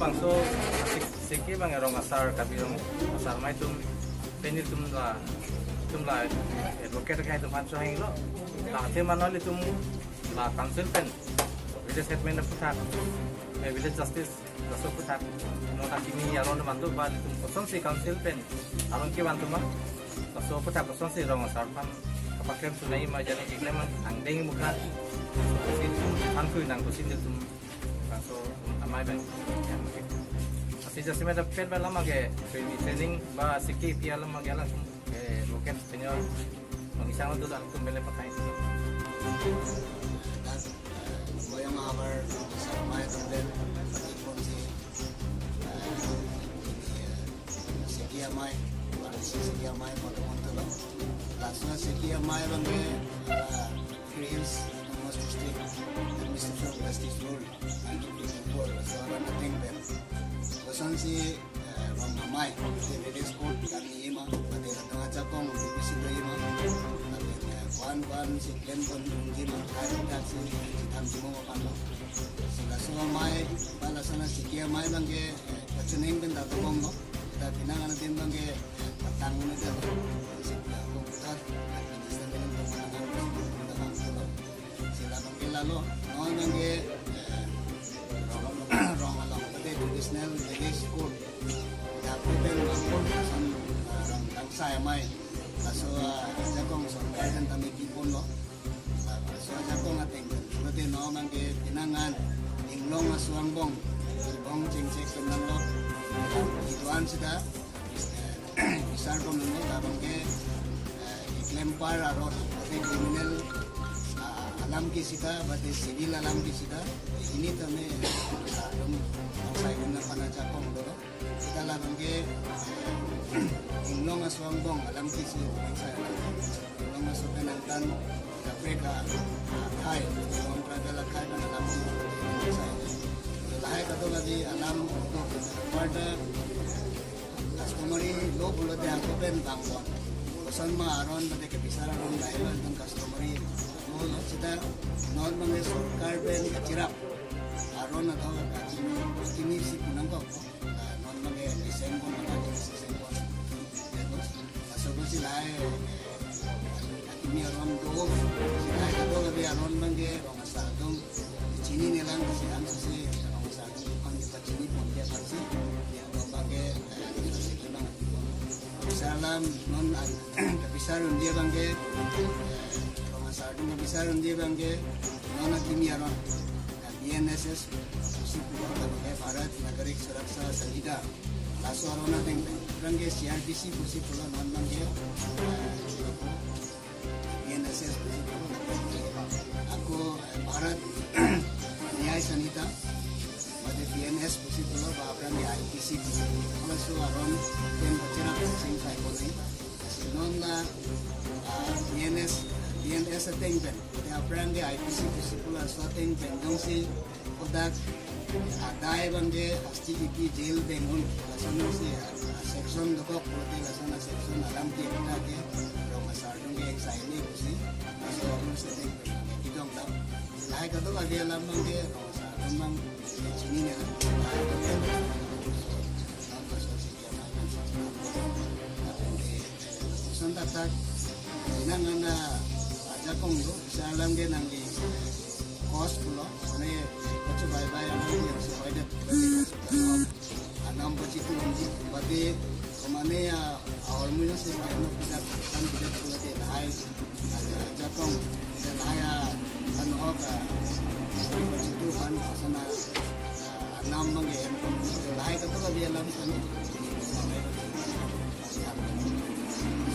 bangso seki bang erong asar kabirong asar mai penil la advocate kai hanso hang lo la the manoli la council pen village settlement putak village justice daso putak no takimi aron bantu bal oson si council pen aron ki bantu ma daso putak oson si rong asar pan kapakem sunai ma jani ikleman angdeng muka angku nang kusin bangso amai ben así ya se me da pena la mague training ba siki pia la mague la local señor mengisang itu dan kembali pakai voy a mabar sampai también sekia mai sekia mai pada montelo langsung sekia mai bangge creams most strict administration justice rule 1954 seorang penting ben pesan si mamai di village court kami ima pada tengah cakong di sini ima wan si ken pun di mana ada si hitam semua panlo sehingga semua mai pada sana sekia mai bangge keceneng ben tak tolong no kita pinang anak tim bangge tanggung itu sehingga komputer administrasi dan pemenangan sila bangge lalu no bangge traditional village court ya puten bangkon san saya mai aso jakong sarkar dan kami kipon lo aso jakong ating berarti no mangke pinangan inglong asuangbong bong cengcek kenang lo ituan sudah besar pun lo bangke iklempar arot kriminal alam kisita berarti civil alam kisita ini tame saya guna panacakong dulu kita lakukan ke inglong aswangdong alam kisi saya inglong aswangdong nantan Afrika kai inglong pragala kai dan alam saya lahai kata lagi alam untuk pada customary lo boleh diangkut dan bangkuan pesan maaron pada kebisaran orang lain tentang customary lo sudah non mengenai surkar ben kecirap aron atau kini si kunang kok non mage Desember mage Desember masuk si lai kini aron do si lai do lagi aron mage rong asadong cini nilang si am si rong asadong kan kita cini pun dia pasti dia mage si kunang salam non kebisaran dia bangge rong asadong kebisaran dia bangge non kini aron BNSS Bharat Nagarik Suraksa Sanhita lasu arona tengge CRTC kursi pula non mangge BNSS aku Bharat Nyaya Sanhita pada BNS kursi pula bahkan di IPC lasu aron yang bercerak sing sai boleh non la BNS atengben ya brand di IPC kursi pula suateng benjong si odak adai bangge asti ki jail bengun lasan si section dokok prote lasan section alam ki kita ke roma sardung ke exile kusi aso alam se dek kidong ta lai ka to lagi alam bangge roma sardung mang chini ne santa tak nangana jakong do sa alam ge nang di kos pulo ne kacau bye-bye yang sesuai dengan anam pecitu nanti berarti kemana ya awal mula sih kalau kita kan kita sudah dihai ada jakong dan haya kan hoka pecitu kan sana anam mengen lahai kata lebih alam sana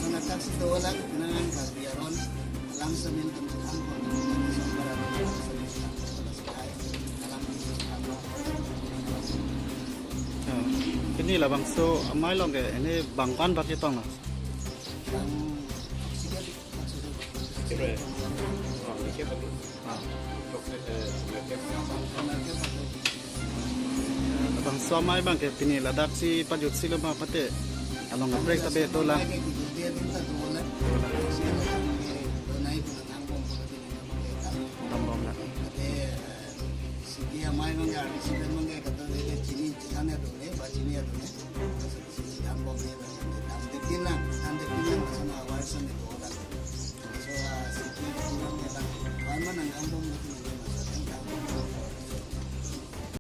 sana tak setolah dengan kasbiaron alam semin tempat ini lah bangso amai long ke ini bangkan berarti tong lah. bang so mai bang ke pini ladak si pajut silo ma pate along a break tabe to la tambong na Sige, may mga resident